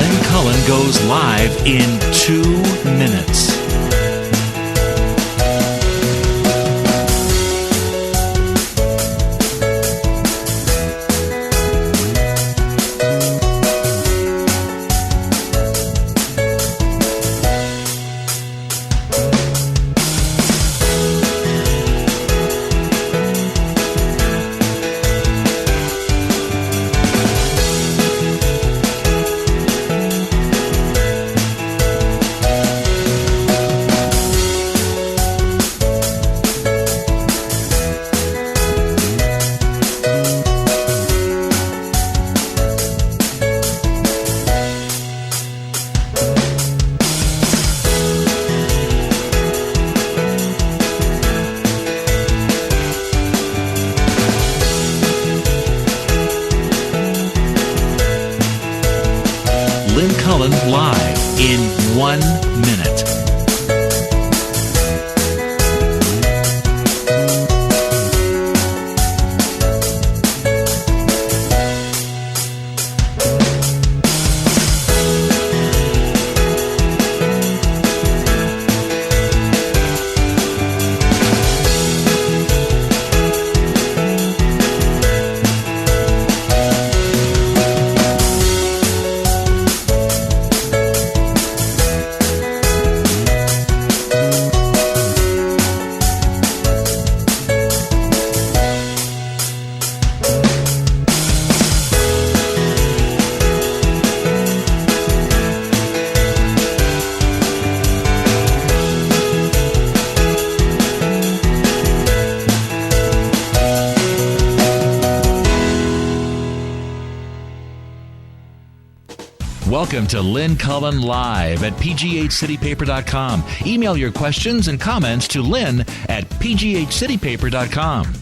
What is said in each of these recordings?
Lynn Cullen goes live in 2 minutes. Lynn Cullen live in 1 minute. Welcome to Lynn Cullen Live at pghcitypaper.com. Email your questions and comments to Lynn at pghcitypaper.com.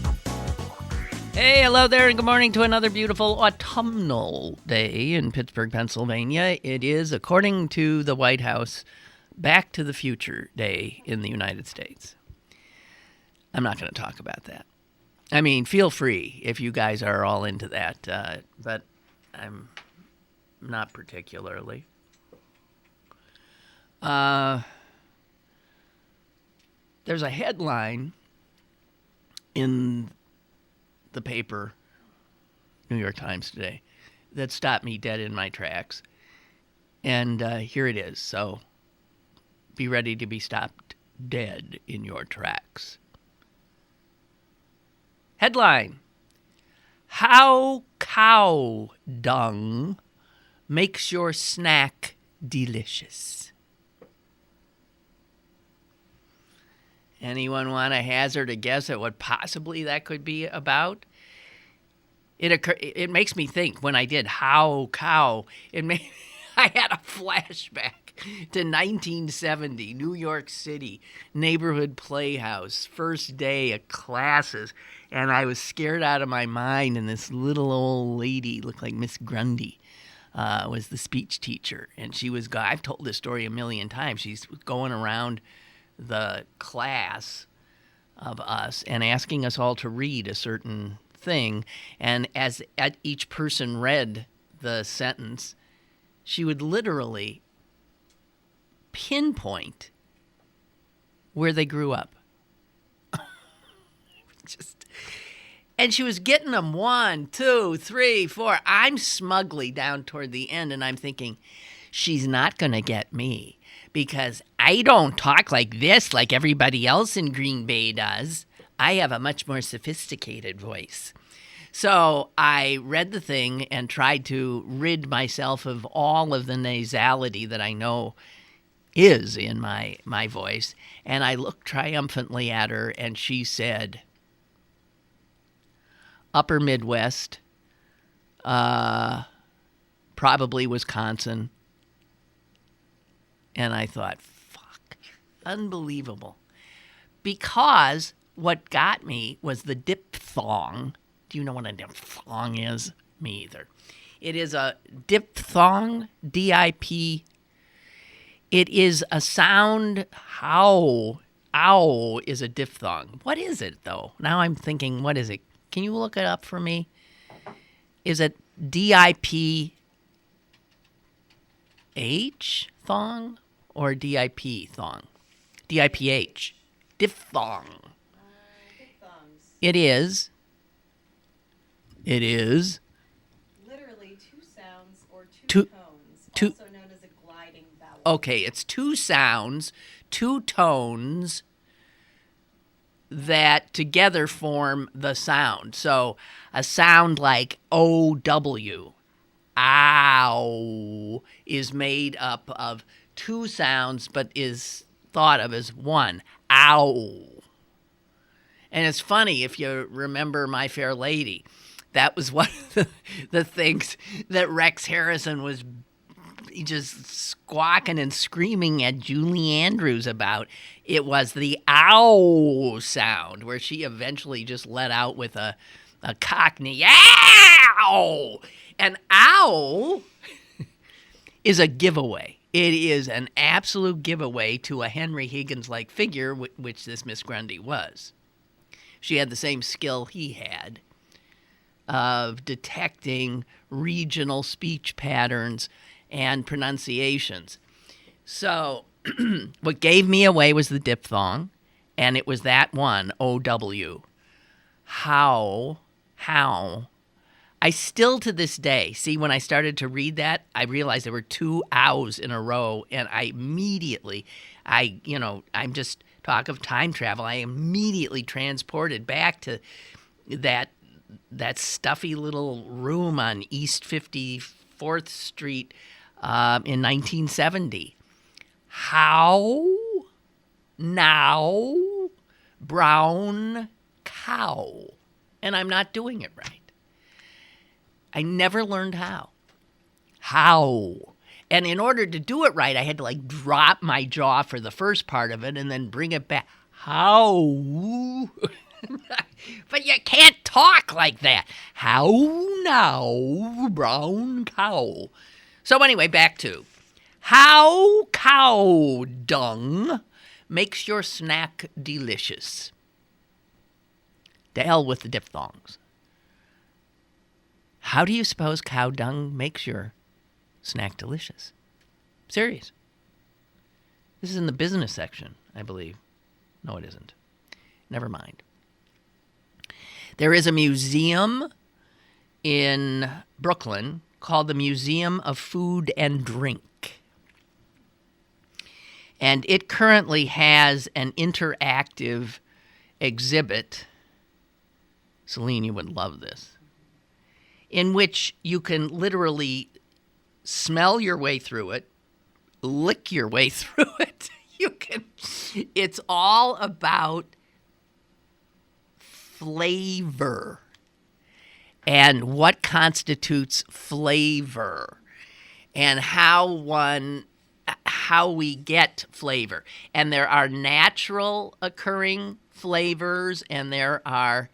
Hey, hello there, and good morning to another beautiful autumnal day in Pittsburgh, Pennsylvania. It is, according to the White House, Back to the Future Day in the United States. I'm not going to talk about that. I mean, feel free if you guys are all into that, but I'm not particularly. There's a headline in the paper, New York Times today, that stopped me dead in my tracks. And here it is. So be ready to be stopped dead in your tracks. Headline: How cow dung makes your snack delicious. Anyone want to hazard a guess at what possibly that could be about? It makes me think when I did how cow, I had a flashback to 1970, New York City, neighborhood playhouse, first day of classes, and I was scared out of my mind, and this little old lady looked like Miss Grundy. Was the speech teacher, and she was, I've told this story a million times, she's going around the class of us and asking us all to read a certain thing, and as each person read the sentence, she would literally pinpoint where they grew up. And she was getting them 1, 2, 3, 4. I'm smugly down toward the end, and I'm thinking, she's not going to get me because I don't talk like this like everybody else in Green Bay does. I have a much more sophisticated voice. So I read the thing and tried to rid myself of all of the nasality that I know is in my voice. And I looked triumphantly at her, and she said, Upper Midwest, probably Wisconsin. And I thought, fuck, unbelievable. Because what got me was the diphthong. Do you know what a diphthong is? Me either. It is a diphthong, D-I-P. It is a sound, how, ow is a diphthong. What is it, though? Now I'm thinking, what is it? Can you look it up for me? Is it D-I-P-T-H-O-N-G? thong or DIP thong? DIPH. Diphthong. Diphthongs. It is. Literally two sounds or Two- tones, two- also known as a gliding vowel. Okay, it's two sounds, two tones that together form the sound. So a sound like OW, ow, is made up of two sounds but is thought of as one. Ow. And it's funny, if you remember My Fair Lady, that was one of the things that Rex Harrison was just squawking and screaming at Julie Andrews about. It was the ow sound, where she eventually just let out with a Cockney ow. And ow is a giveaway. It is an absolute giveaway to a Henry Higgins-like figure, which this Miss Grundy was. She had the same skill he had of detecting regional speech patterns and pronunciations. So what gave me away was the diphthong, and it was that one, O-W. How. I still to this day, see, when I started to read that, I realized there were two ows in a row, and I immediately, I'm just talk of time travel, I immediately transported back to that stuffy little room on East 54th Street in 1970. How now brown cow. And I'm not doing it right. I never learned how. And in order to do it right, I had to drop my jaw for the first part of it and then bring it back. How? But you can't talk like that. How now, brown cow. So anyway, back to how cow dung makes your snack delicious. To hell with the diphthongs. How do you suppose cow dung makes your snack delicious? Serious. This is in the business section, I believe. No, it isn't. Never mind. There is a museum in Brooklyn called the Museum of Food and Drink. And it currently has an interactive exhibit. Celine, you would love this. In which you can literally smell your way through it, lick your way through it. It's all about flavor and what constitutes flavor and how we get flavor. And there are natural occurring flavors and there are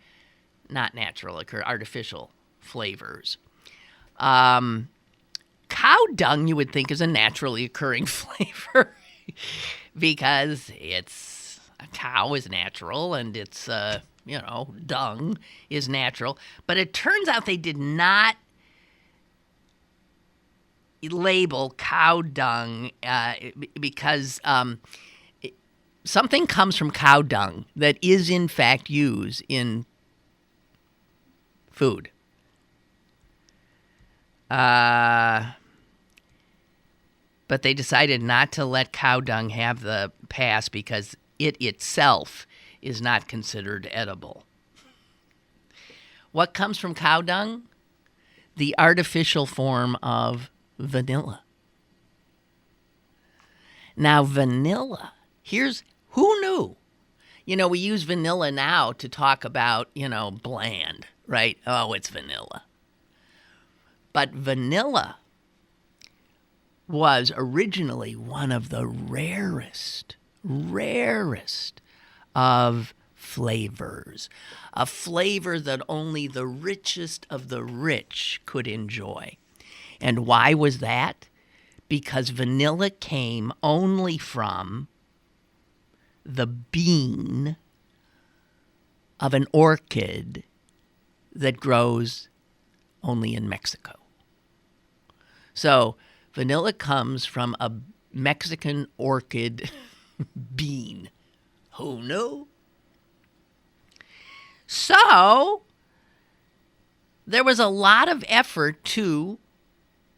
not natural artificial flavors. Cow dung, you would think, is a naturally occurring flavor because it's a cow is natural and it's dung is natural. But it turns out they did not label cow dung because something comes from cow dung that is in fact used in food. But they decided not to let cow dung have the pass because it itself is not considered edible. What comes from cow dung? The artificial form of vanilla. Now, vanilla, who knew? We use vanilla now to talk about, bland, right? Oh, it's vanilla. But vanilla was originally one of the rarest of flavors. A flavor that only the richest of the rich could enjoy. And why was that? Because vanilla came only from the bean of an orchid that grows only in Mexico. So Vanilla comes from a Mexican orchid bean. Who knew? So, there was a lot of effort to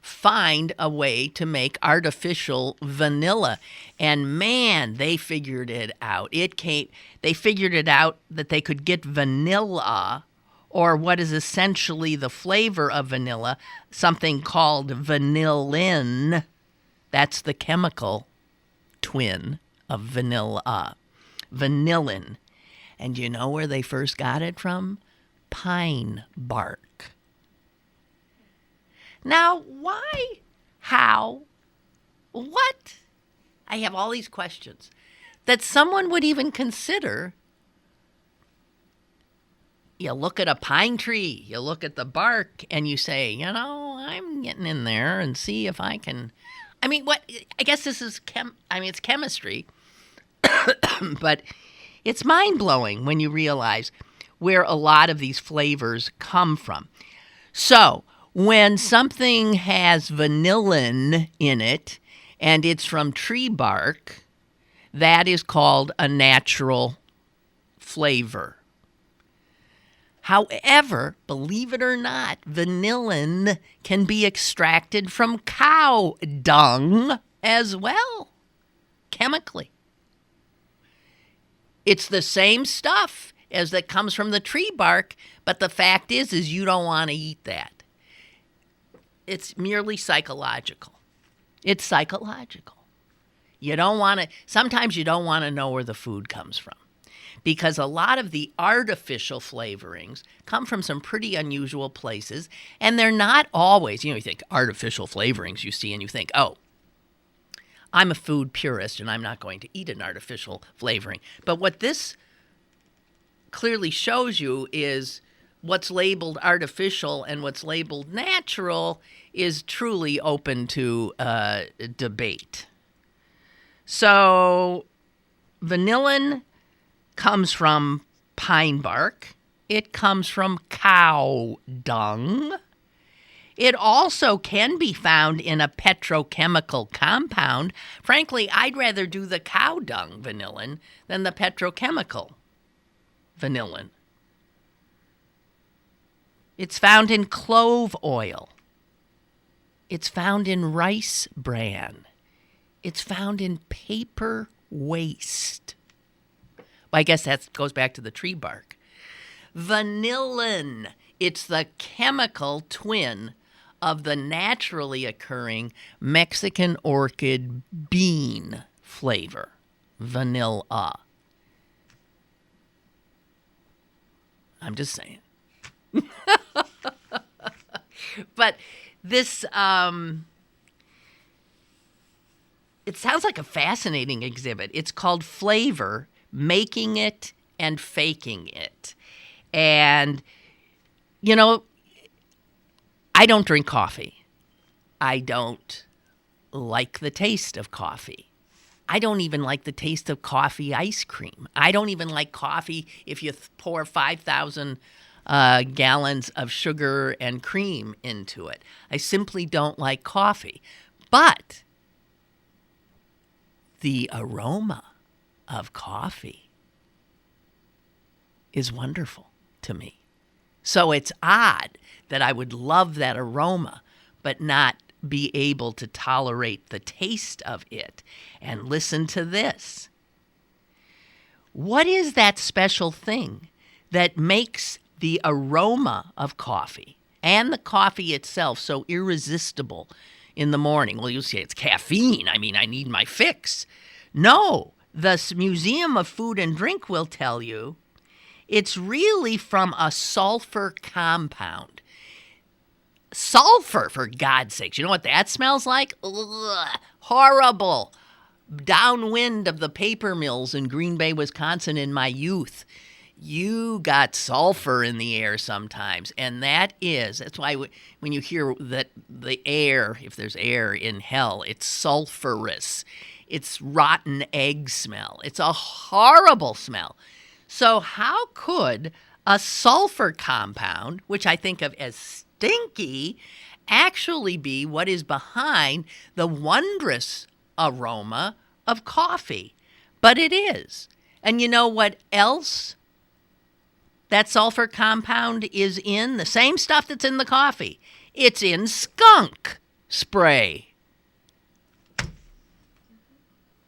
find a way to make artificial vanilla. And man, they figured it out. They figured it out that they could get vanilla, or what is essentially the flavor of vanilla, something called vanillin. That's the chemical twin of vanilla. Vanillin. And you know where they first got it from? Pine bark. Now, why? How? What? I have all these questions that someone would even consider. You look at a pine tree, you look at the bark, and you say, I'm getting in there and see if I can. I mean, what? I guess this is it's chemistry, but it's mind-blowing when you realize where a lot of these flavors come from. So, when something has vanillin in it and it's from tree bark, that is called a natural flavor. However, believe it or not, vanillin can be extracted from cow dung as well, chemically. It's the same stuff as that comes from the tree bark, but the fact is you don't want to eat that. It's merely psychological. It's psychological. Sometimes you don't want to know where the food comes from, because a lot of the artificial flavorings come from some pretty unusual places, and they're not always, you think artificial flavorings you see and you think, oh, I'm a food purist and I'm not going to eat an artificial flavoring. But what this clearly shows you is what's labeled artificial and what's labeled natural is truly open to debate. So, vanillin comes from pine bark. It comes from cow dung. It also can be found in a petrochemical compound. Frankly, I'd rather do the cow dung vanillin than the petrochemical vanillin. It's found in clove oil. It's found in rice bran. It's found in paper waste. Well, I guess that goes back to the tree bark. Vanillin. It's the chemical twin of the naturally occurring Mexican orchid bean flavor, vanilla. I'm just saying. But this, it sounds like a fascinating exhibit. It's called Flavor, Making It and Faking It. And, I don't drink coffee. I don't like the taste of coffee. I don't even like the taste of coffee ice cream. I don't even like coffee if you pour 5,000 gallons of sugar and cream into it. I simply don't like coffee. But the aroma of coffee is wonderful to me. So it's odd that I would love that aroma, but not be able to tolerate the taste of it. And listen to this. What is that special thing that makes the aroma of coffee and the coffee itself so irresistible in the morning? Well, you'll say it's caffeine. I need my fix. No, the Museum of Food and Drink will tell you it's really from a sulfur compound. Sulfur, for God's sakes. You know what that smells like? Ugh, horrible. Downwind of the paper mills in Green Bay, Wisconsin in my youth. You got sulfur in the air sometimes. And that's why when you hear that the air, if there's air in hell, it's sulfurous. It's rotten egg smell. It's a horrible smell. So how could a sulfur compound, which I think of as stinky, actually be what is behind the wondrous aroma of coffee. But it is. And you know what else that sulfur compound is in? The same stuff that's in the coffee. It's in skunk spray.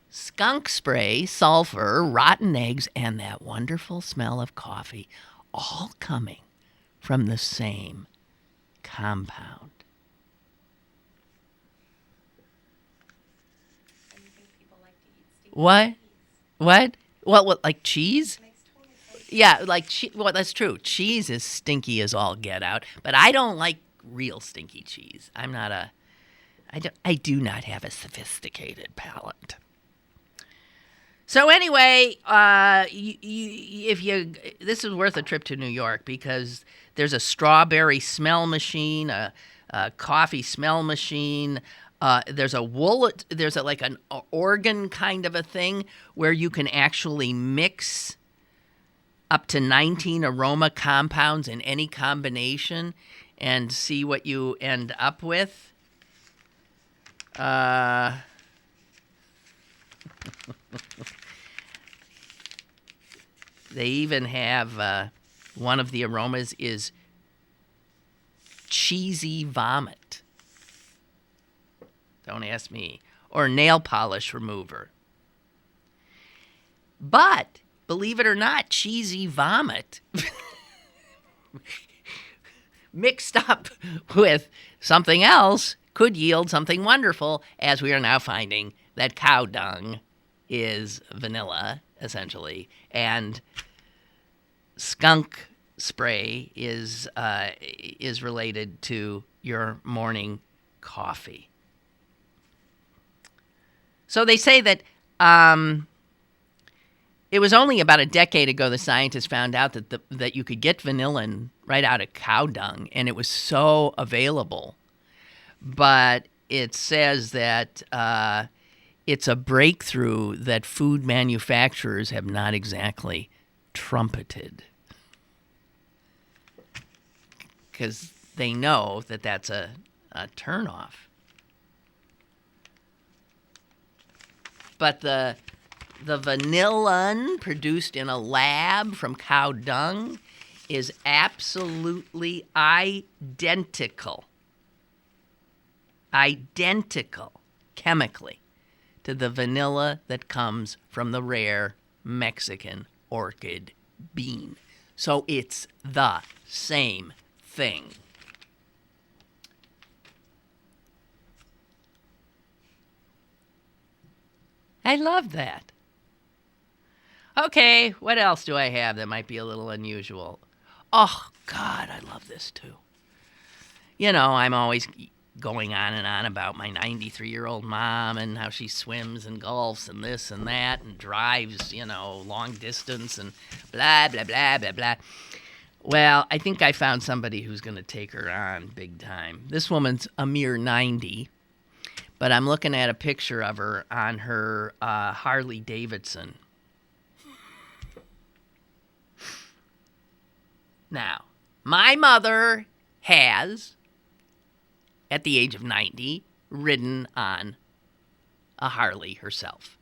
Skunk spray, sulfur, rotten eggs, and that wonderful smell of coffee, all coming from the same compound. And you think people like to eat stinky What? cheese? What? What, like cheese? Makes total sense. Yeah, like well, that's true. Cheese is stinky as all get out, but I don't like real stinky cheese. I do not have a sophisticated palate. So anyway, this is worth a trip to New York because there's a strawberry smell machine, a coffee smell machine. There's like an organ kind of a thing where you can actually mix up to 19 aroma compounds in any combination and see what you end up with. They even have one of the aromas is cheesy vomit. Don't ask me. Or nail polish remover. But, believe it or not, cheesy vomit mixed up with something else could yield something wonderful, as we are now finding that cow dung is vanilla, essentially, and skunk spray is related to your morning coffee. So they say that it was only about a decade ago the scientists found out that you could get vanillin right out of cow dung, and it was so available. But it says that it's a breakthrough that food manufacturers have not exactly trumpeted, because they know that that's a turnoff. But the vanillin produced in a lab from cow dung is absolutely identical chemically to the vanilla that comes from the rare Mexican orchid bean. So it's the same thing. I love that. Okay, what else do I have that might be a little unusual? Oh, God, I love this too. You know, I'm always going on and on about my 93-year-old mom and how she swims and golfs and this and that and drives, long distance and blah, blah, blah, blah, blah. Well, I think I found somebody who's going to take her on big time. This woman's a mere 90, but I'm looking at a picture of her on her Harley Davidson. Now, my mother has, at the age of 90, ridden on a Harley herself,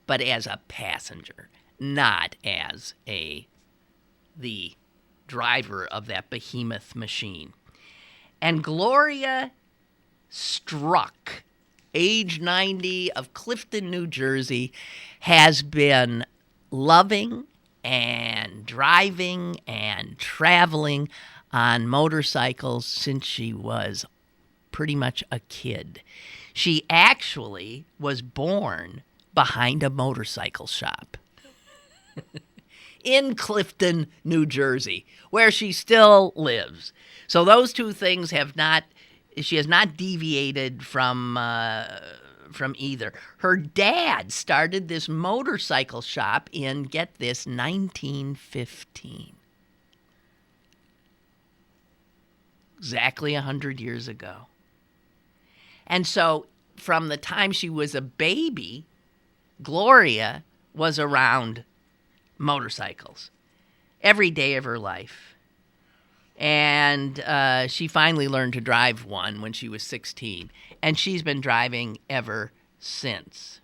but as a passenger, not as the driver of that behemoth machine. And Gloria Struck, age 90, of Clifton, New Jersey, has been loving and driving and traveling on motorcycles since she was pretty much a kid. She actually was born behind a motorcycle shop in Clifton, New Jersey, where she still lives. So those two things she has not deviated from either. Her dad started this motorcycle shop in, get this, 1915. Exactly 100 years ago. And so from the time she was a baby, Gloria was around motorcycles every day of her life. And she finally learned to drive one when she was 16. And she's been driving ever since.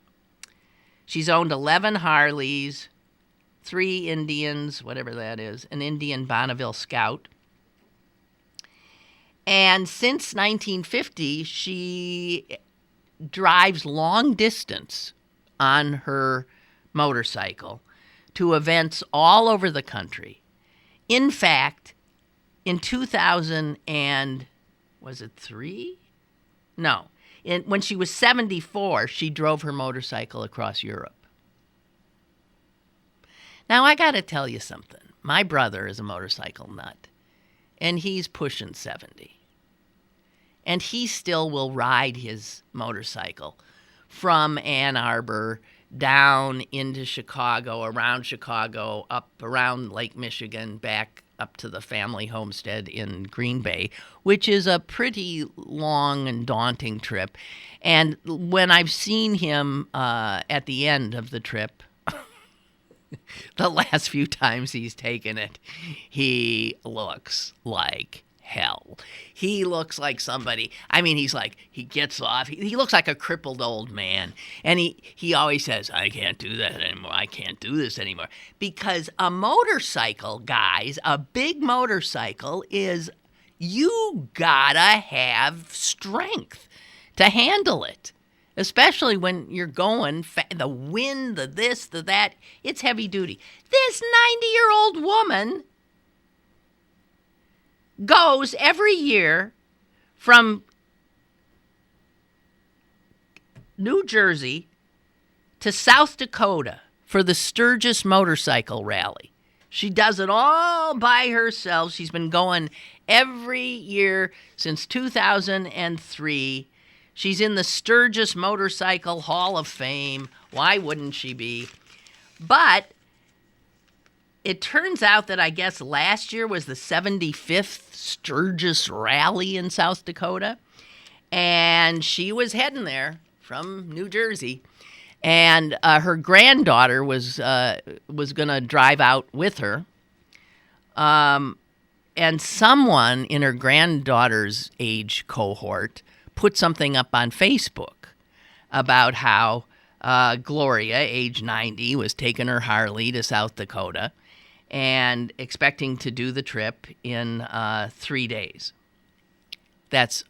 She's owned 11 Harleys, 3 Indians, whatever that is, an Indian Bonneville Scout. And since 1950, she drives long distance on her motorcycle to events all over the country. In fact, in 2000 and, was it 3? No. When she was 74, she drove her motorcycle across Europe. Now, I got to tell you something. My brother is a motorcycle nut, and he's pushing 70. And he still will ride his motorcycle from Ann Arbor down into Chicago, around Chicago, up around Lake Michigan, back up to the family homestead in Green Bay, which is a pretty long and daunting trip. And when I've seen him at the end of the trip, the last few times he's taken it, he looks like hell. He looks like somebody, he gets off, he looks like a crippled old man. And he always says, I can't do that anymore. I can't do this anymore. Because a motorcycle, guys, a big motorcycle you gotta have strength to handle it. Especially when you're going, the wind, the this, the that, it's heavy duty. This 90-year-old woman goes every year from New Jersey to South Dakota for the Sturgis Motorcycle Rally. She does it all by herself. She's been going every year since 2003. She's in the Sturgis Motorcycle Hall of Fame. Why wouldn't she be? But it turns out that I guess last year was the 75th Sturgis Rally in South Dakota. And she was heading there from New Jersey. And her granddaughter was going to drive out with her. And someone in her granddaughter's age cohort put something up on Facebook about how Gloria, age 90, was taking her Harley to South Dakota and expecting to do the trip in 3 days. That's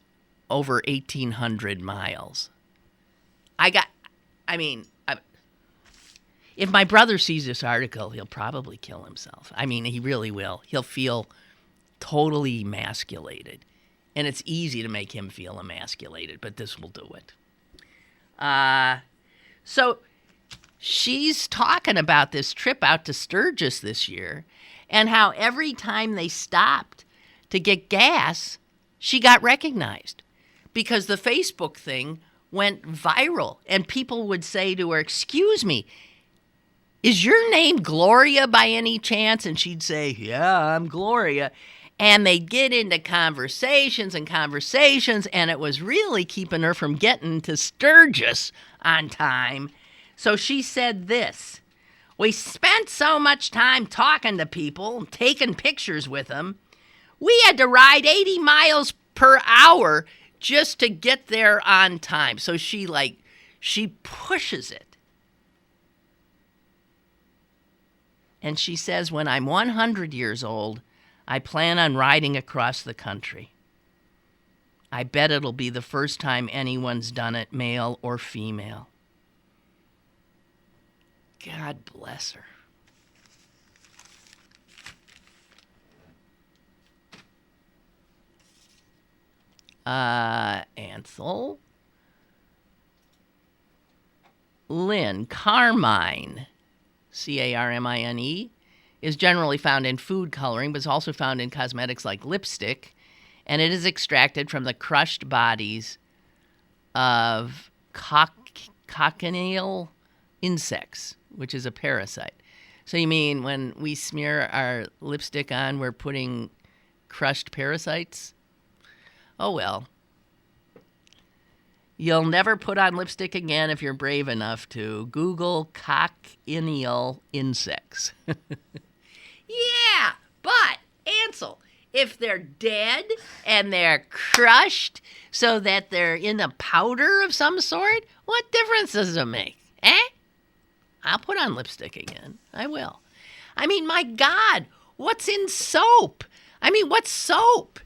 over 1,800 miles. If my brother sees this article, he'll probably kill himself. He really will. He'll feel totally emasculated. And it's easy to make him feel emasculated, but this will do it. So she's talking about this trip out to Sturgis this year and how every time they stopped to get gas, she got recognized because the Facebook thing went viral. And people would say to her, "Excuse me, is your name Gloria by any chance?" And she'd say, "Yeah, I'm Gloria." And they'd get into conversations, and it was really keeping her from getting to Sturgis on time. So she said this: "We spent so much time talking to people, taking pictures with them. We had to ride 80 miles per hour just to get there on time." So she pushes it. And she says, "When I'm 100 years old, I plan on riding across the country. I bet it'll be the first time anyone's done it, male or female." God bless her. Ansel. Lynn Carmine, Carmine, is generally found in food coloring, but is also found in cosmetics like lipstick, and it is extracted from the crushed bodies of cochineal insects, which is a parasite. So you mean when we smear our lipstick on, we're putting crushed parasites? Oh well. You'll never put on lipstick again if you're brave enough to Google cochineal insects. Yeah, but, Ansel, If they're dead and they're crushed so that they're in a powder of some sort, what difference does it make? Eh? I'll put on lipstick again. I will. I mean, my God, what's in soap? I mean, what's soap?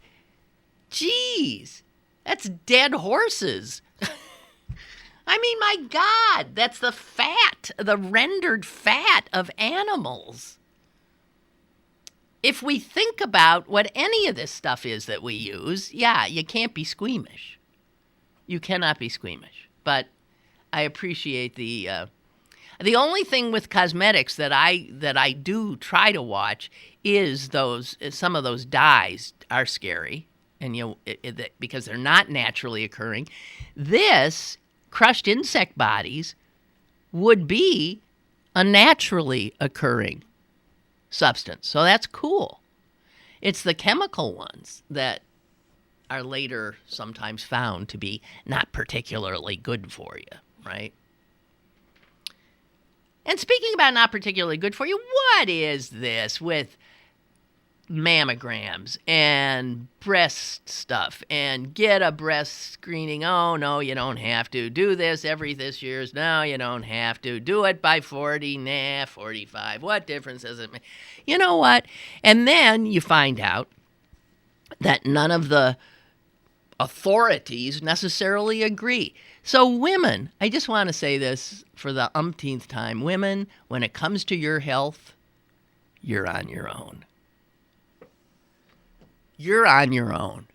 Jeez, that's dead horses. I mean, my God, that's the fat, the rendered fat of animals. If we think about what any of this stuff is that we use, yeah, you can't be squeamish. You cannot be squeamish. But I appreciate the only thing with cosmetics that I do try to watch is some of those dyes are scary, and because they're not naturally occurring. This crushed insect bodies would be a naturally occurring substance. So that's cool. It's the chemical ones that are later sometimes found to be not particularly good for you, right? And speaking about not particularly good for you, what is this with mammograms and breast stuff and get a breast screening? Oh, no, you don't have to do this this year's. No, you don't have to do it by 40, 45. What difference does it make? You know what? And then you find out that none of the authorities necessarily agree. So women, I just want to say this for the umpteenth time, women, when it comes to your health, you're on your own. You're on your own.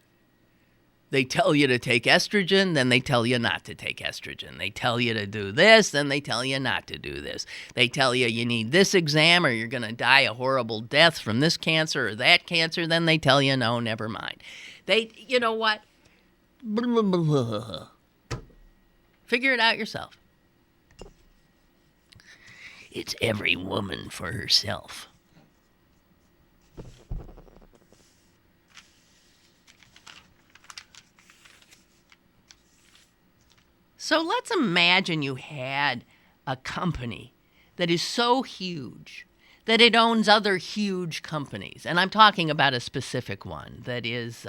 They tell you to take estrogen, then they tell you not to take estrogen. They tell you to do this, then they tell you not to do this. They tell you you need this exam or you're going to die a horrible death from this cancer or that cancer, then they tell you, no, never mind. You know what? Figure it out yourself. It's every woman for herself. So let's imagine you had a company that is so huge that it owns other huge companies. And I'm talking about a specific one that is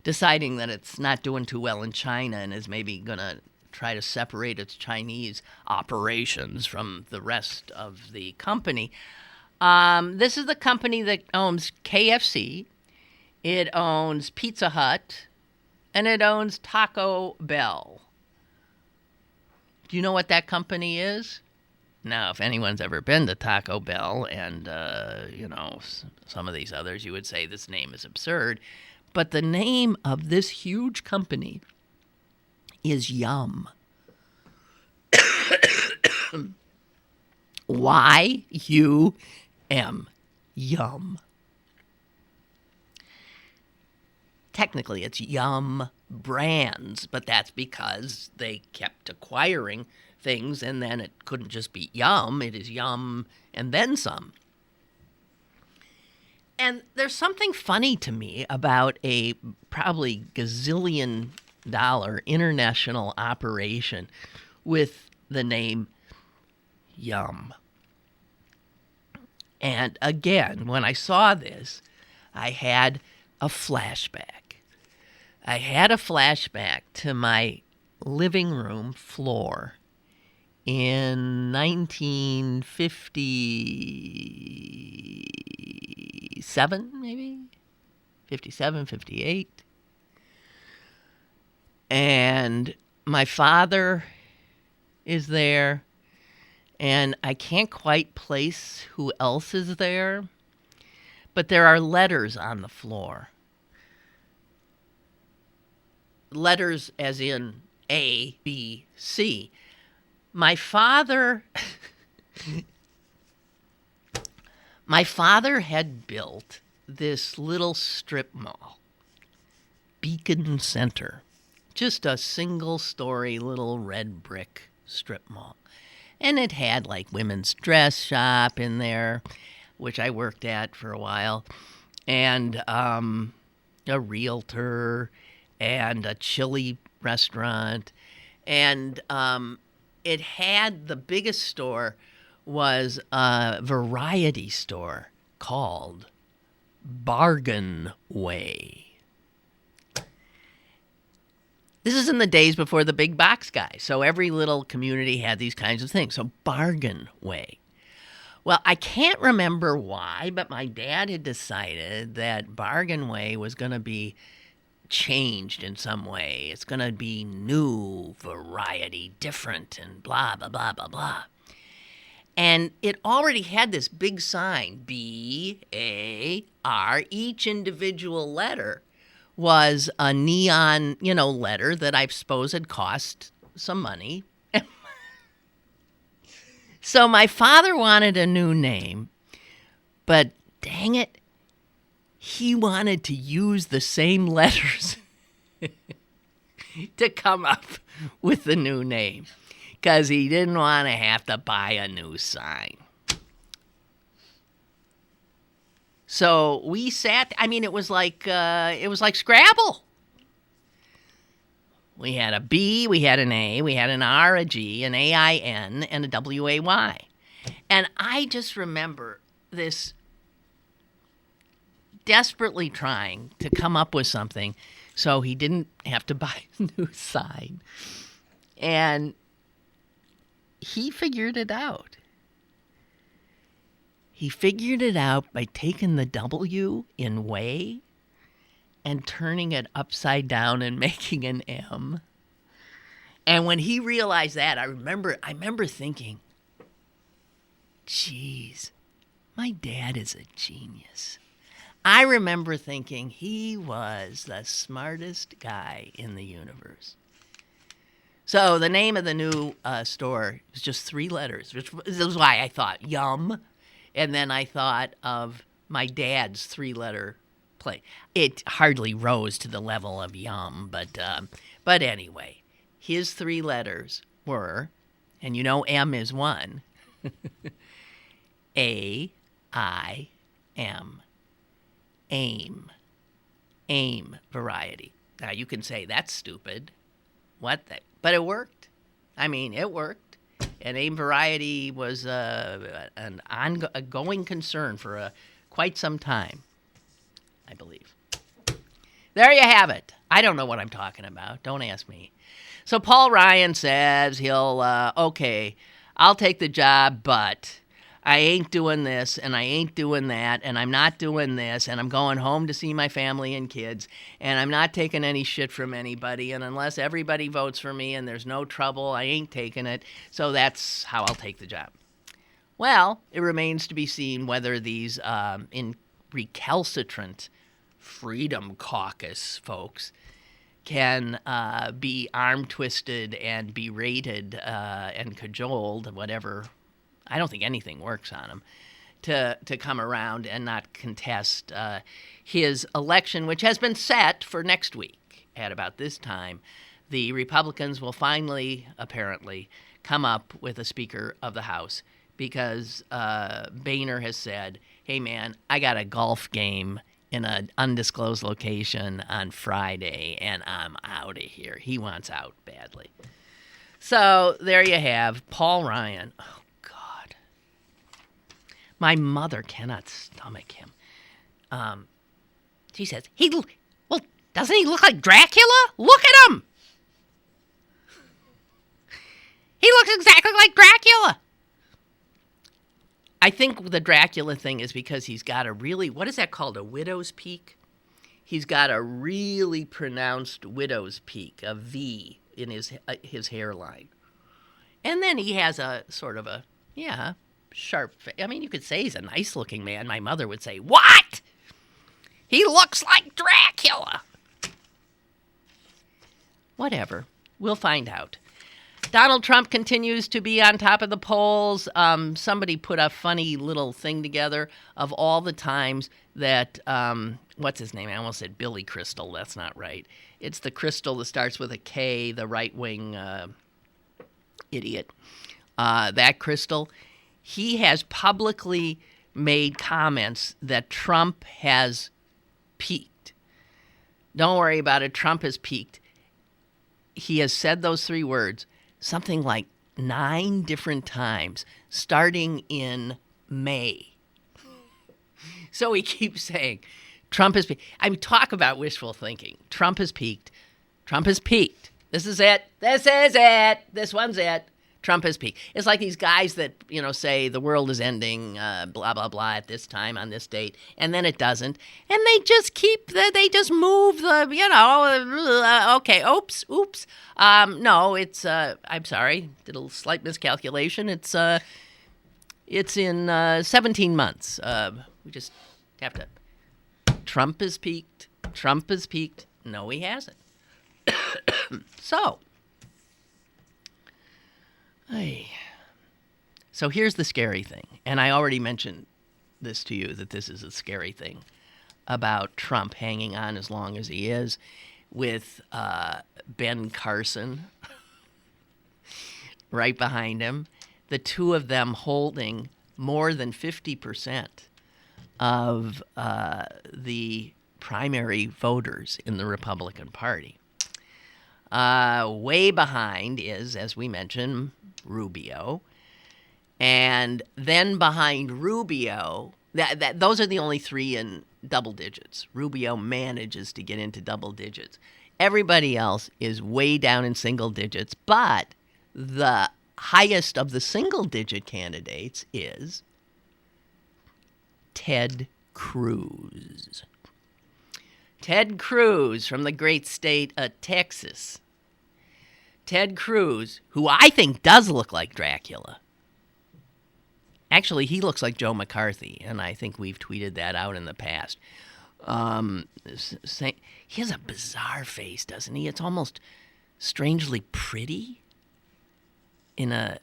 deciding that it's not doing too well in China and is maybe going to try to separate its Chinese operations from the rest of the company. This is the company that owns KFC. It owns Pizza Hut. And it owns Taco Bell. Do you know what that company is? Now, if anyone's ever been to Taco Bell and, some of these others, you would say this name is absurd. But the name of this huge company is Yum. Y-U-M. Yum. Technically, it's Yum Brands, but that's because they kept acquiring things, and then it couldn't just be Yum. It is Yum and then some. And there's something funny to me about a probably gazillion-dollar international operation with the name Yum. And again, when I saw this, I had a flashback. I had a flashback to my living room floor in 1957, maybe? 57, 58. And my father is there, and I can't quite place who else is there, but there are letters on the floor. Letters as in A, B, C. My father had built this little strip mall, Beacon Center, just a single-story little red brick strip mall. And it had like women's dress shop in there, which I worked at for a while, and a realtor, and a chili restaurant, and it had the biggest store was a variety store called bargain way. This is in the days before the big box guy, so every little community had these kinds of things. So bargain way. Well, I can't remember why, but my dad had decided that bargain way was going to be changed in some way. It's going to be new, variety, different, and blah, blah, blah, blah, blah. And it already had this big sign, B-A-R. Each individual letter was a neon, letter that I suppose had cost some money. So my father wanted a new name, but dang it, he wanted to use the same letters to come up with the new name because he didn't want to have to buy a new sign. So we sat, it was like Scrabble. We had a B, we had an A, we had an R, a G, an A-I-N, and a W-A-Y. And I just remember this desperately trying to come up with something so he didn't have to buy a new sign. And he figured it out. He figured it out by taking the W in way and turning it upside down and making an M. And when he realized that, I remember thinking, geez, my dad is a genius. I remember thinking he was the smartest guy in the universe. So the name of the new store was just 3 letters, which was why I thought Yum. And then I thought of my dad's 3-letter play. It hardly rose to the level of Yum, but anyway, his 3 letters were, and M is 1, A-I-M, AIM, AIM variety. Now you can say that's stupid, but it worked. It worked. And AIM variety was a going concern for quite some time, I believe. There you have it. I don't know what I'm talking about. Don't ask me. So Paul Ryan says he'll, okay, I'll take the job, but I ain't doing this, and I ain't doing that, and I'm not doing this, and I'm going home to see my family and kids, and I'm not taking any shit from anybody, and unless everybody votes for me and there's no trouble, I ain't taking it, so that's how I'll take the job. Well, it remains to be seen whether these recalcitrant Freedom Caucus folks can be arm-twisted and berated and cajoled, whatever. I don't think anything works on him, to come around and not contest his election, which has been set for next week at about this time. The Republicans will finally, apparently, come up with a Speaker of the House because Boehner has said, hey, man, I got a golf game in an undisclosed location on Friday, and I'm out of here. He wants out badly. So there you have Paul Ryan. My mother cannot stomach him. She says, doesn't he look like Dracula? Look at him! He looks exactly like Dracula! I think the Dracula thing is because he's got a really, what is that called, a widow's peak? He's got a really pronounced widow's peak, a V in his hairline. And then he has a sort of sharp face. You could say he's a nice-looking man. My mother would say, what? He looks like Dracula. Whatever. We'll find out. Donald Trump continues to be on top of the polls. Somebody put a funny little thing together of all the times that, what's his name? I almost said Billy Crystal. That's not right. It's the Crystal that starts with a K, the right-wing idiot. That Crystal. He has publicly made comments that Trump has peaked. Don't worry about it. Trump has peaked. He has said those 3 words something like 9 different times, starting in May. So he keeps saying, Trump has peaked. I mean, talk about wishful thinking. Trump has peaked. Trump has peaked. This is it. This is it. This one's it. Trump has peaked. It's like these guys that, say the world is ending, blah, blah, blah, at this time on this date, and then it doesn't. And they just they just move okay, oops. No, it's, I'm sorry, did a slight miscalculation. It's in 17 months. We just have to, Trump has peaked. Trump has peaked. No, he hasn't. So here's the scary thing, and I already mentioned this to you, that this is a scary thing about Trump hanging on as long as he is with Ben Carson right behind him, the two of them holding more than 50% of the primary voters in the Republican Party. Way behind is, as we mentioned, Rubio. And then behind Rubio, those are the only three in double digits. Rubio manages to get into double digits. Everybody else is way down in single digits, but the highest of the single-digit candidates is Ted Cruz. Ted Cruz from the great state of Texas. Ted Cruz, who I think does look like Dracula. Actually, he looks like Joe McCarthy, and I think we've tweeted that out in the past. He has a bizarre face, doesn't he? It's almost strangely pretty in a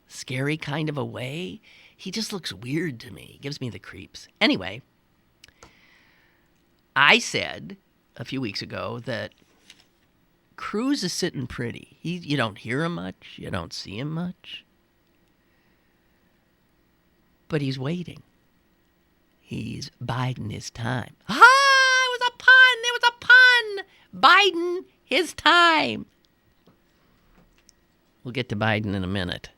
scary kind of a way. He just looks weird to me. He gives me the creeps. Anyway, I said a few weeks ago that Cruz is sitting pretty. You don't hear him much. You don't see him much. But he's waiting. He's biding his time. Ah, it was a pun. It was a pun. Biden his time. We'll get to Biden in a minute.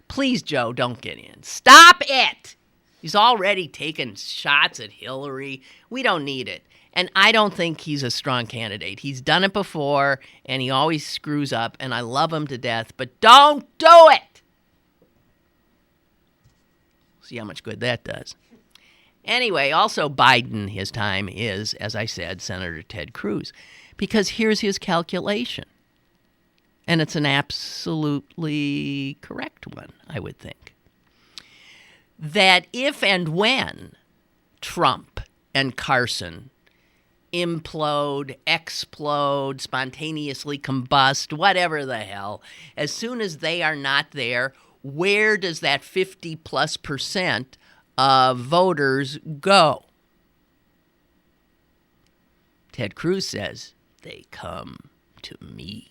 Please, Joe, don't get in. Stop it. He's already taken shots at Hillary. We don't need it. And I don't think he's a strong candidate. He's done it before, and he always screws up, and I love him to death, but don't do it. See how much good that does. Anyway, also Biden, his time is, as I said, Senator Ted Cruz. Because here's his calculation. And it's an absolutely correct one, I would think. That if and when Trump and Carson implode, explode, spontaneously combust, whatever the hell, as soon as they are not there, where does that 50+% of voters go? Ted Cruz says, they come to me.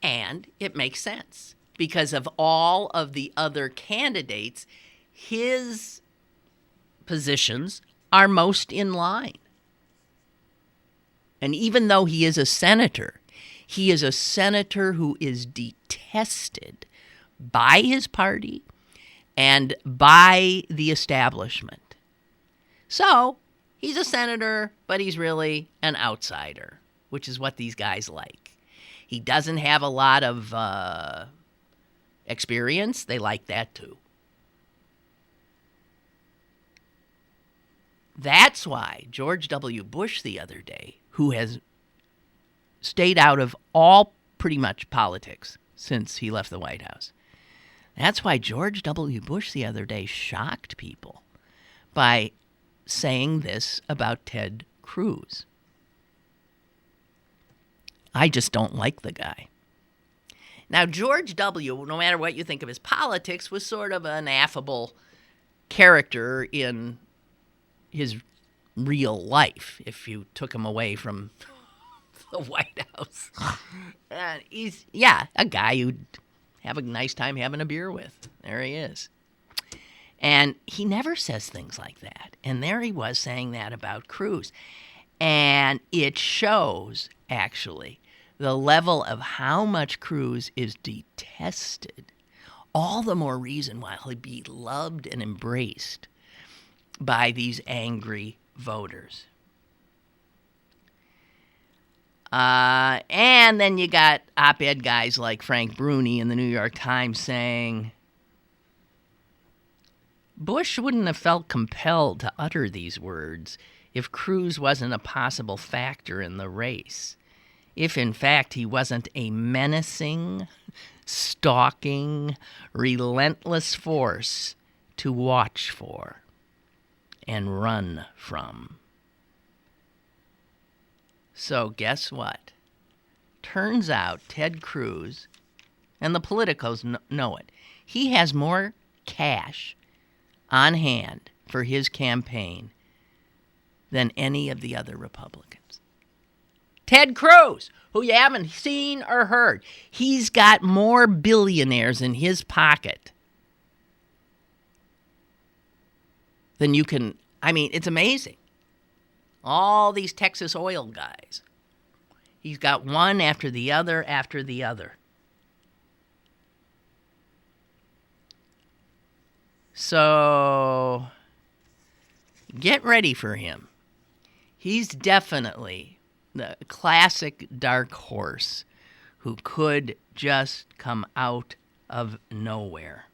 And it makes sense because of all of the other candidates, his positions are most in line. And even though he is a senator who is detested by his party and by the establishment. So he's a senator, but he's really an outsider, which is what these guys like. He doesn't have a lot of experience. They like that too. That's why George W. Bush the other day, who has stayed out of all pretty much politics since he left the White House, that's why George W. Bush the other day shocked people by saying this about Ted Cruz. I just don't like the guy. Now, George W., no matter what you think of his politics, was sort of an affable character in his real life, if you took him away from the White House. And he's, a guy you'd have a nice time having a beer with. There he is. And he never says things like that. And there he was saying that about Cruz. And it shows, actually, the level of how much Cruz is detested. All the more reason why he'll be loved and embraced by these angry voters. And then you got op-ed guys like Frank Bruni in the New York Times saying Bush wouldn't have felt compelled to utter these words if Cruz wasn't a possible factor in the race. If, in fact, he wasn't a menacing, stalking, relentless force to watch for and run from. So guess what? Turns out Ted Cruz, and the politicos know it, he has more cash on hand for his campaign than any of the other Republicans. Ted Cruz, who you haven't seen or heard, he's got more billionaires in his pocket than you can. I mean, it's amazing. All these Texas oil guys. He's got one after the other after the other. So get ready for him. He's definitely the classic dark horse who could just come out of nowhere.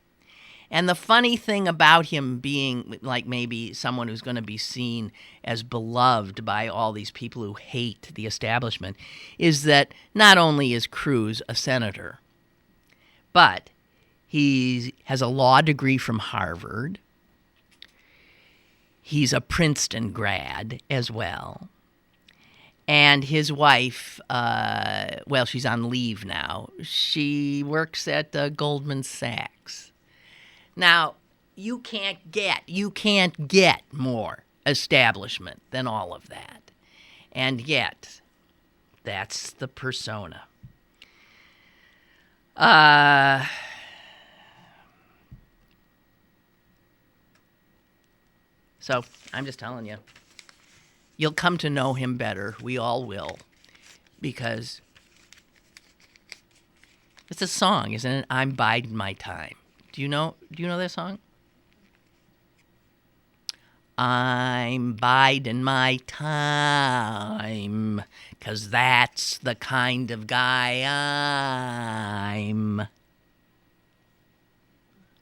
And the funny thing about him being like maybe someone who's going to be seen as beloved by all these people who hate the establishment is that not only is Cruz a senator, but he has a law degree from Harvard. He's a Princeton grad as well. And his wife, well, she's on leave now. She works at Goldman Sachs. Now, you can't get more establishment than all of that. And yet, that's the persona. So, I'm just telling you, you'll come to know him better. We all will. Because it's a song, isn't it? I'm biding my time. Do you know that song? I'm biding my time, 'cause that's the kind of guy I'm.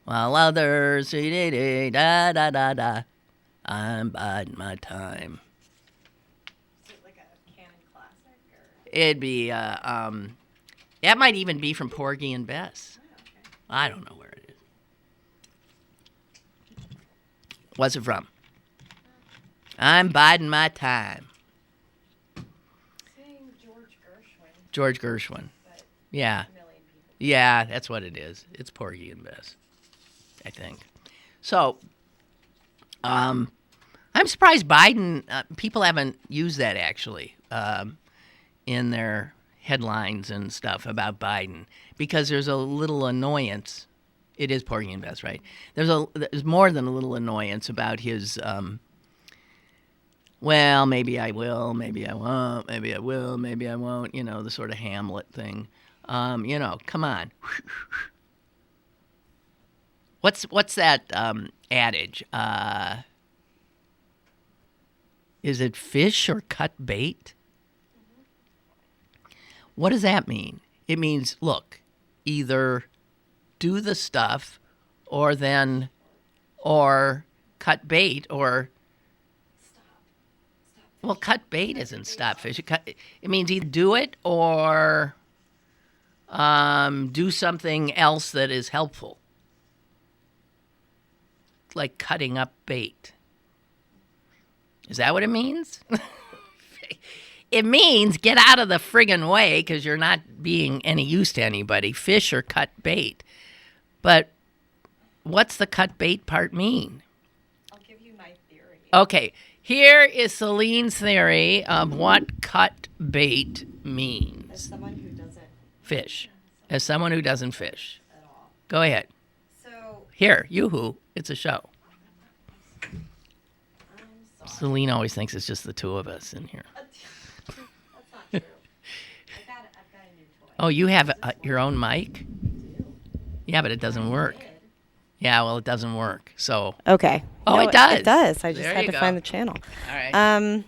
While others, da-da-da-da, I'm biding my time. Is it like a canon classic? Or? It'd be, that might even be from Porgy and Bess. Oh, okay. I don't know where it is. What's it from? I'm biding my time. Saying George Gershwin, George Gershwin. but Yeah. a million people. Yeah, that's what it is. It's Porgy and Bess, I think. So, I'm surprised Biden, people haven't used that actually in their headlines and stuff about Biden because there's a little annoyance. It is Porgy and Bess, right? There's more than a little annoyance about his, well, maybe I will, maybe I won't, maybe I will, maybe I won't, the sort of Hamlet thing. Come on. What's that adage? Is it fish or cut bait? What does that mean? It means, look, either do the stuff or cut bait or... Well, cut bait isn't stop fish. It means either do it or do something else that is helpful. Like cutting up bait. Is that what it means? It means get out of the friggin' way because you're not being any use to anybody. Fish or cut bait. But what's the cut bait part mean? I'll give you my theory. Okay, here is Celine's theory of what cut bait means. As someone who doesn't Fish. As someone who doesn't fish. at all. Go ahead. So, Here, you-hoo. It's a show. I'm sorry. Celine always thinks it's just the two of us in here. That's not true. I've got a new toy. Oh, you have your own mic? I do. Yeah, but it doesn't work. Did. Yeah, well, it doesn't work. So. Okay. Oh, No, it does. It does. I just There had you to go. find the channel. All right.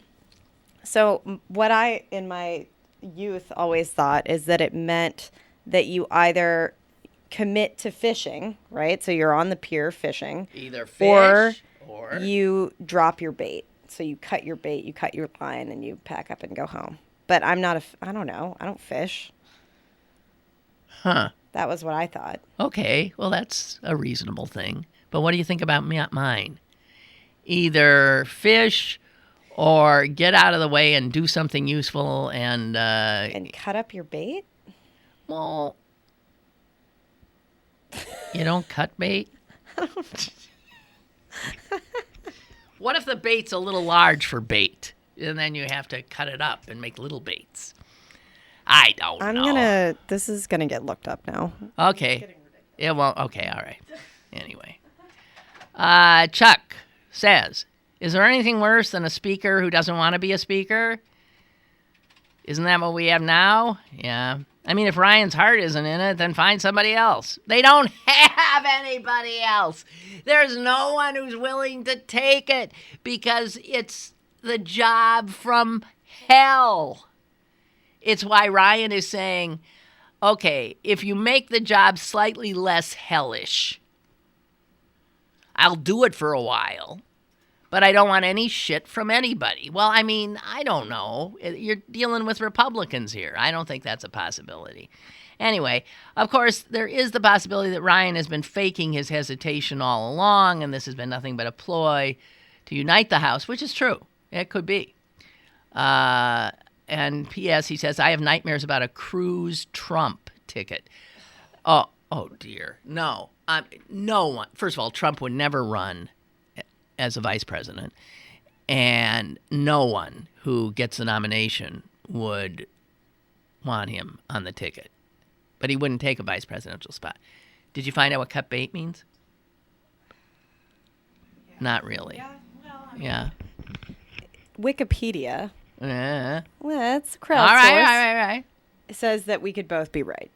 So what I, in my youth, always thought is that it meant that you either commit to fishing, right? So you're on the pier fishing. Either Or fish or you drop your bait. So you cut your bait, you cut your line, and you pack up and go home. But I'm not I don't know. I don't fish. Huh. That was what I thought. Okay, well, that's a reasonable thing. But what do you think about mine? Either fish or get out of the way and do something useful and And cut up your bait? well, you don't cut bait? What if the bait's a little large for bait? And then you have to cut it up and make little baits. I don't know. This is gonna get looked up now. Okay. Yeah, well, okay, all right. Anyway. Chuck says, is there anything worse than a speaker who doesn't want to be a speaker? Isn't that what we have now? Yeah. I mean, if Ryan's heart isn't in it, then find somebody else. They don't have anybody else. There's no one who's willing to take it because it's the job from hell. It's why Ryan is saying, okay, if you make the job slightly less hellish, I'll do it for a while, but I don't want any shit from anybody. Well, I mean, I don't know. You're dealing with Republicans here. I don't think that's a possibility. Anyway, of course, there is the possibility that Ryan has been faking his hesitation all along, and this has been nothing but a ploy to unite the House, which is true. It could be. And P.S., he says, I have nightmares about a Cruz Trump ticket. Oh dear. No. No one. First of all, Trump would never run as a vice president. And no one who gets the nomination would want him on the ticket. But he wouldn't take a vice presidential spot. Did you find out what cut bait means? Yeah. Not really. Yeah. Well, yeah. Wikipedia. Well, it's crowdsourced. All right. It says that we could both be right.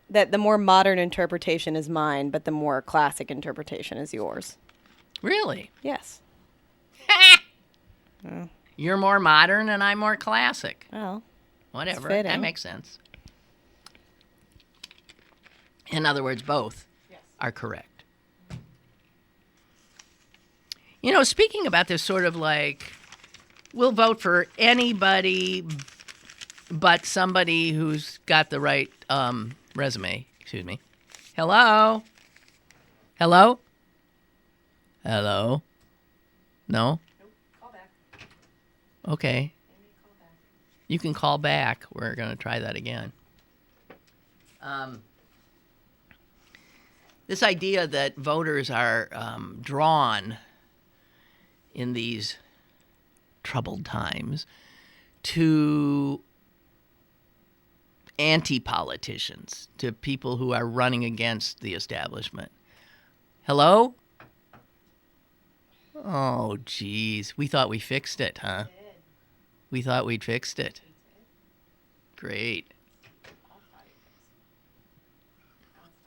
That the more modern interpretation is mine, but the more classic interpretation is yours. Really? Yes. You're more modern and I'm more classic. Well, whatever. That makes sense. In other words, both are correct. You know, speaking about this sort of like, we'll vote for anybody but somebody who's got the right resume. Excuse me. Hello? Hello? Hello? No? Nope. Call back. Okay. Maybe call back. You can call back. We're going to try that again. This idea that voters are drawn in these troubled times to anti-politicians, to people who are running against the establishment. Hello? Oh, geez. We thought we fixed it, huh? We thought we'd fixed it. Great.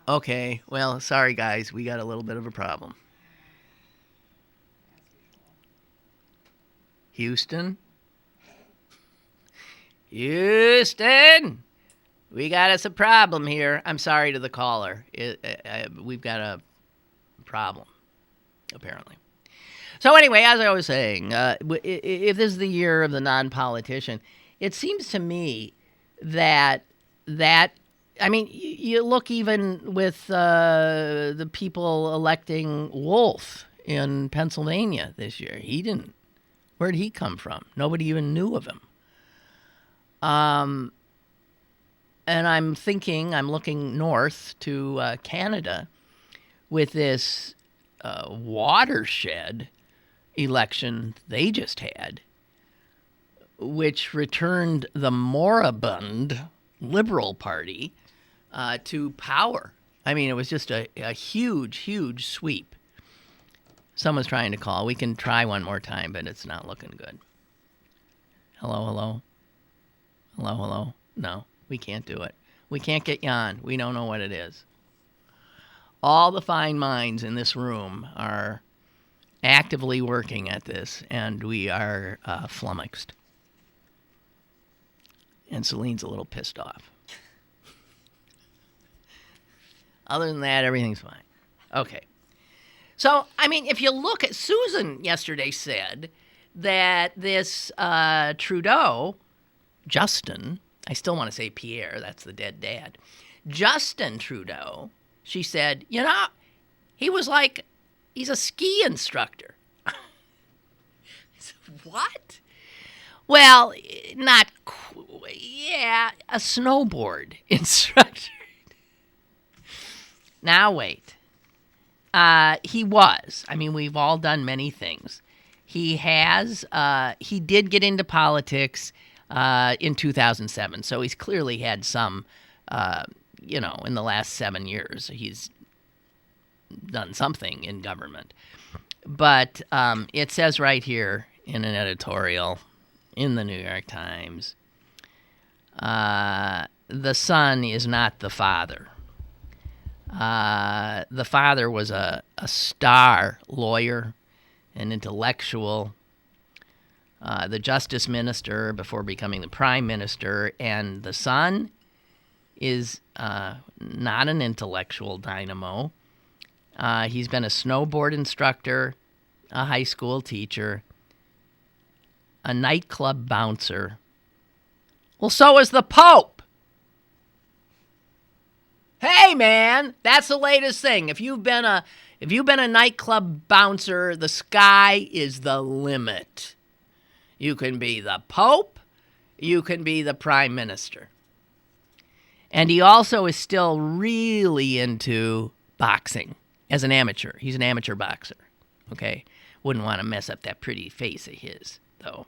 Okay, well, sorry, guys. We got a little bit of a problem. Houston? Houston! We got us a problem here. I'm sorry to the caller. We've got a problem, apparently. So anyway, as I was saying, if this is the year of the non-politician, it seems to me that I mean, you look even with the people electing Wolf in Pennsylvania this year. Where'd he come from? Nobody even knew of him. And I'm looking north to Canada with this watershed election they just had, which returned the moribund Liberal Party to power. I mean, it was just a huge, huge sweep. Someone's trying to call. We can try one more time, but it's not looking good. Hello, hello? Hello, hello? No, we can't do it. We can't get you on. We don't know what it is. all the fine minds in this room are actively working at this, and we are flummoxed. And Celine's a little pissed off. Other than that, everything's fine. Okay. So, I mean, if you look at Susan yesterday said that this Trudeau, Justin, I still want to say Pierre, that's the dead dad, Justin Trudeau, she said, you know, he's a ski instructor. I said, what? Well, a snowboard instructor. Now, wait. He was. I mean, we've all done many things. He did get into politics in 2007, so he's clearly had some, in the last 7 years, he's done something in government. But it says right here in an editorial in the New York Times, the son is not the father. The father was a star lawyer, an intellectual, the justice minister before becoming the prime minister, and the son is not an intellectual dynamo. He's been a snowboard instructor, a high school teacher, a nightclub bouncer. Well, so is the Pope. Hey, man, that's the latest thing. If you've been a nightclub bouncer, the sky is the limit. You can be the Pope, you can be the Prime Minister. And he also is still really into boxing as an amateur. He's an amateur boxer, okay? Wouldn't want to mess up that pretty face of his, though.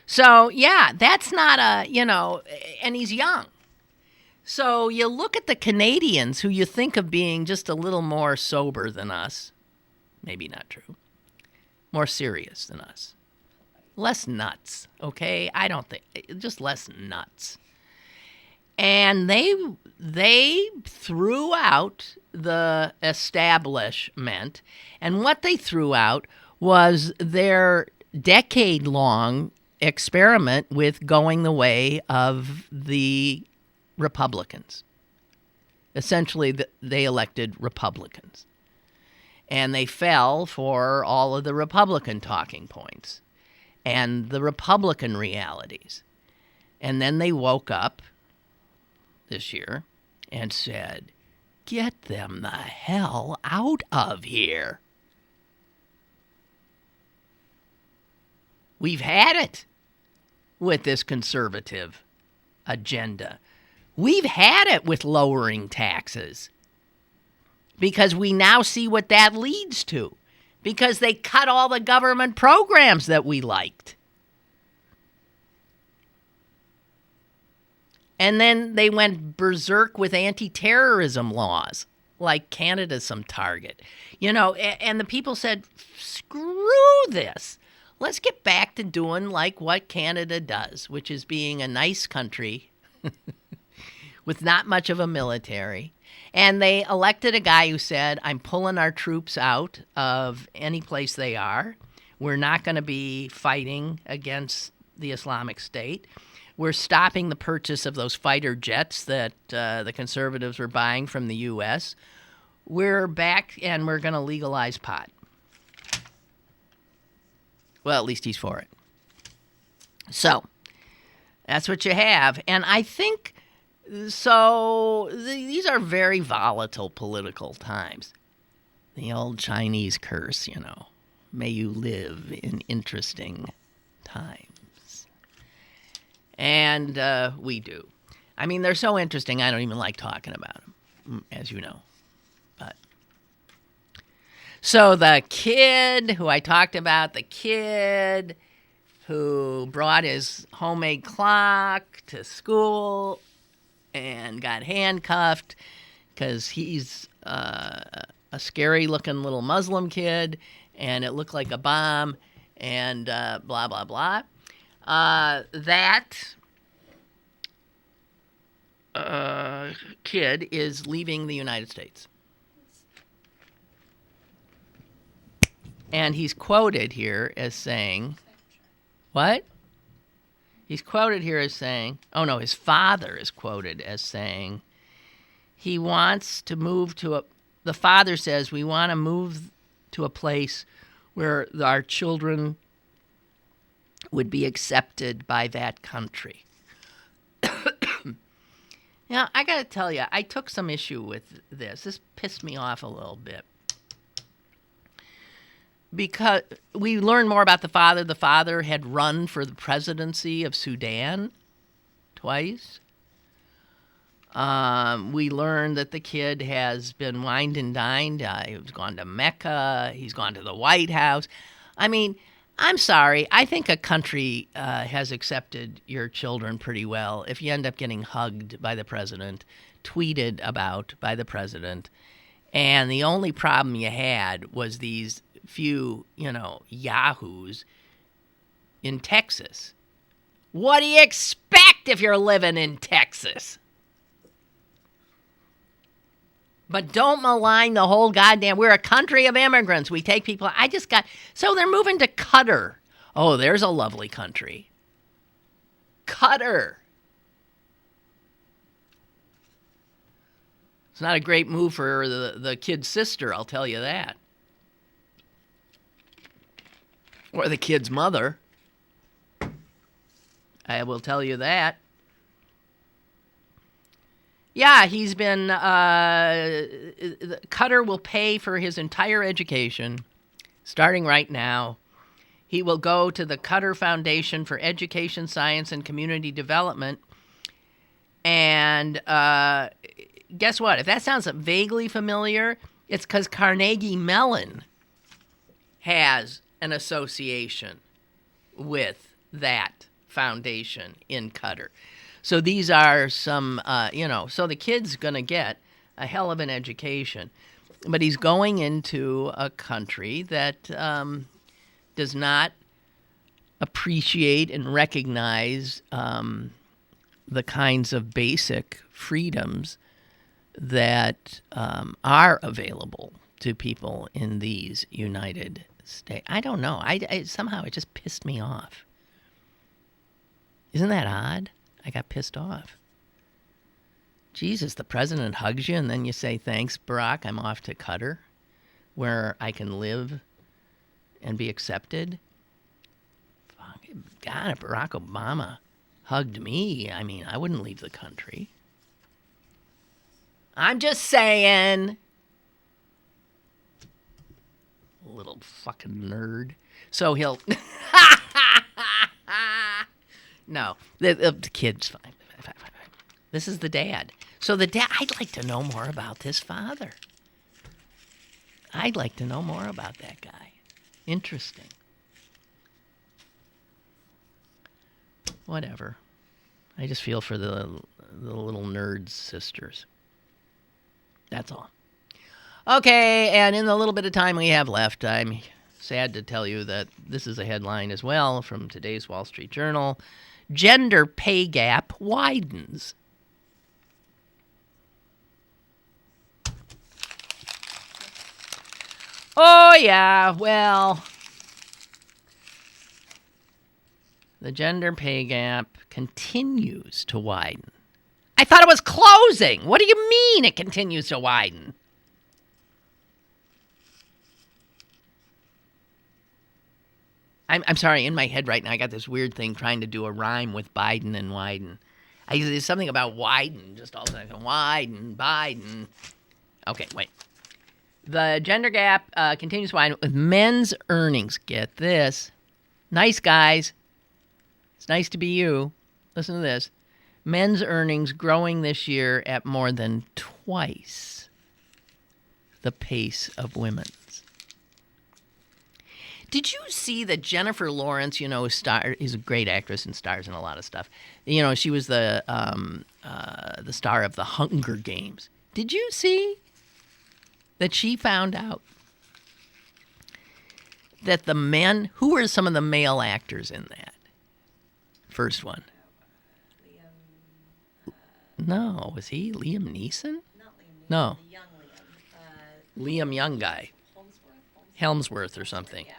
So, yeah, that's not and he's young. So you look at the Canadians who you think of being just a little more sober than us. Maybe not true. More serious than us. Less nuts, okay? I don't think, just less nuts. And they threw out the establishment, and what they threw out was their decade-long experiment with going the way of the Republicans. Essentially, they elected Republicans. And they fell for all of the Republican talking points and the Republican realities. And then they woke up this year and said, get them the hell out of here. We've had it with this conservative agenda. We've had it with lowering taxes because we now see what that leads to because they cut all the government programs that we liked. And then they went berserk with anti-terrorism laws, like Canada's some target. And the people said, screw this. Let's get back to doing like what Canada does, which is being a nice country with not much of a military. And they elected a guy who said, I'm pulling our troops out of any place they are. We're not going to be fighting against the Islamic State. We're stopping the purchase of those fighter jets that the conservatives were buying from the U.S. We're back and we're going to legalize pot. Well, at least he's for it. So, that's what you have. And I think, these are very volatile political times. The old Chinese curse, may you live in interesting times. And we do. I mean, they're so interesting, I don't even like talking about them, as you know. But so the kid who I talked about, the kid who brought his homemade clock to school and got handcuffed because he's a scary-looking little Muslim kid, and it looked like a bomb, and blah, blah, blah. That kid is leaving the United States. And he's quoted here as saying, what? He's quoted here as saying, oh no, his father is quoted as saying, he wants to move to the father says, we want to move to a place where our children would be accepted by that country. Now, I got to tell you, I took some issue with this. This pissed me off a little bit. Because we learned more about the father. The father had run for the presidency of Sudan twice. We learned that the kid has been wined and dined. He's gone to Mecca. He's gone to the White House. I mean, I'm sorry. I think a country has accepted your children pretty well if you end up getting hugged by the president, tweeted about by the president, and the only problem you had was these few, yahoos in Texas. What do you expect if you're living in Texas? But don't malign the whole goddamn... We're a country of immigrants. We take people... So they're moving to Qatar. Oh, there's a lovely country. Qatar. It's not a great move for the kid's sister, I'll tell you that. Or the kid's mother. I will tell you that. Yeah, he's been... Qatar will pay for his entire education, starting right now. He will go to the Qatar Foundation for Education, Science, and Community Development. And guess what? If that sounds vaguely familiar, it's because Carnegie Mellon has an association with that foundation in Qatar. So these are some, so the kid's going to get a hell of an education. But he's going into a country that does not appreciate and recognize the kinds of basic freedoms that are available to people in these United States. I don't know. Somehow it just pissed me off. Isn't that odd? I got pissed off. Jesus, the president hugs you and then you say, thanks, Barack, I'm off to Qatar, where I can live and be accepted. God, if Barack Obama hugged me, I mean, I wouldn't leave the country. I'm just saying. Little fucking nerd. So he'll... No, the kid's fine. This is the dad. So the dad, I'd like to know more about this father. I'd like to know more about that guy. Interesting. Whatever. I just feel for the little nerd sisters. That's all. Okay, and in the little bit of time we have left, I'm sad to tell you that this is a headline as well from today's Wall Street Journal. Gender pay gap widens. Oh, yeah, well, the gender pay gap continues to widen. I thought it was closing. What do you mean it continues to widen? I'm sorry, in my head right now, I got this weird thing trying to do a rhyme with Biden and widen. There's something about widen, just all of a sudden, widen, Biden. Okay, wait. The gender gap continues to widen with men's earnings. Get this. Nice, guys. It's nice to be you. Listen to this. Men's earnings growing this year at more than twice the pace of women's. Did you see that Jennifer Lawrence, is a great actress and stars in a lot of stuff. She was the star of the Hunger Games. Did you see that she found out that the men, who were some of the male actors in that? First one. No, was he Liam Neeson? Not Liam Neeson. No. The young Liam. Liam Young guy. Helmsworth or something. Yeah.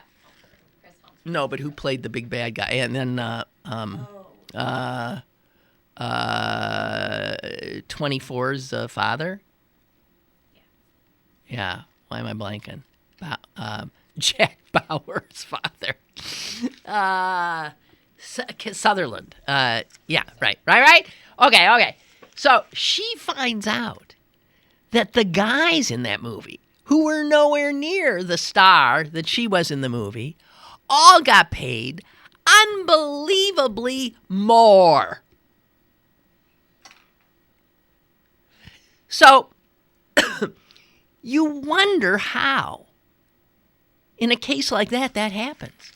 Chris Helmsworth. No, but who played the big bad guy? And then 24's father? Yeah. Why am I blanking? Jack Bauer's father. Sutherland. Yeah, right. Okay. So she finds out that the guys in that movie, who were nowhere near the star that she was in the movie, all got paid unbelievably more. So you wonder how, in a case like that happens.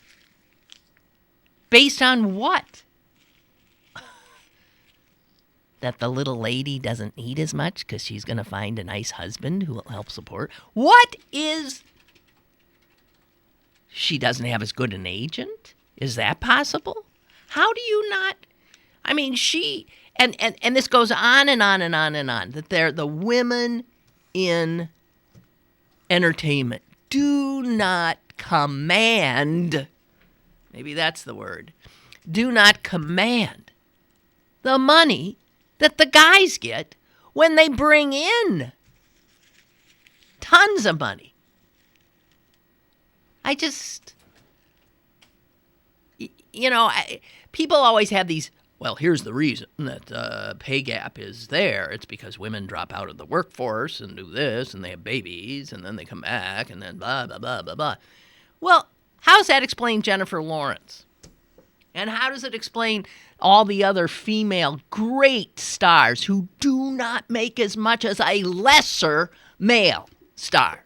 Based on what? That the little lady doesn't need as much because she's going to find a nice husband who will help support? What is... She doesn't have as good an agent? Is that possible? How do you not... I mean, she... And this goes on and on and on and on. That they're the women in entertainment do not command... Maybe that's the word. Do not command the money that the guys get when they bring in tons of money. I just, people always have these, well, here's the reason that the pay gap is there. It's because women drop out of the workforce and do this, and they have babies, and then they come back, and then blah, blah, blah, blah, blah. Well, how does that explain Jennifer Lawrence? And how does it explain all the other female great stars who do not make as much as a lesser male star?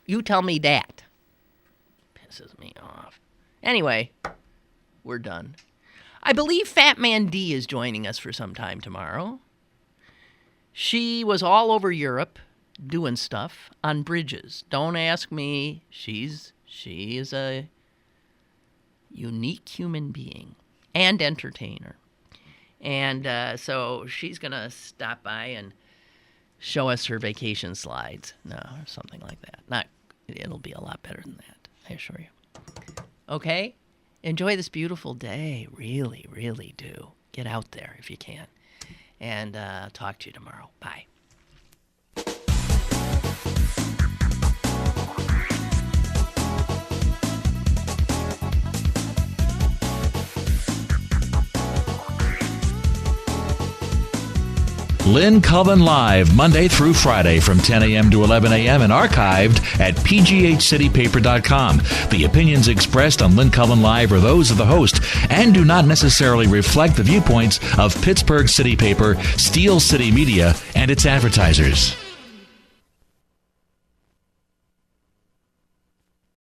You tell me that. Pisses me off. Anyway, we're done. I believe Fat Man D is joining us for some time tomorrow. She was all over Europe doing stuff on bridges. Don't ask me. She is a unique human being and entertainer. And so she's going to stop by and show us her vacation slides. No, or something like that. It'll be a lot better than that, I assure you. Okay? Enjoy this beautiful day. Really, really do. Get out there if you can. And talk to you tomorrow. Bye. Lynn Cullen Live, Monday through Friday from 10 a.m. to 11 a.m. and archived at pghcitypaper.com. The opinions expressed on Lynn Cullen Live are those of the host and do not necessarily reflect the viewpoints of Pittsburgh City Paper, Steel City Media, and its advertisers.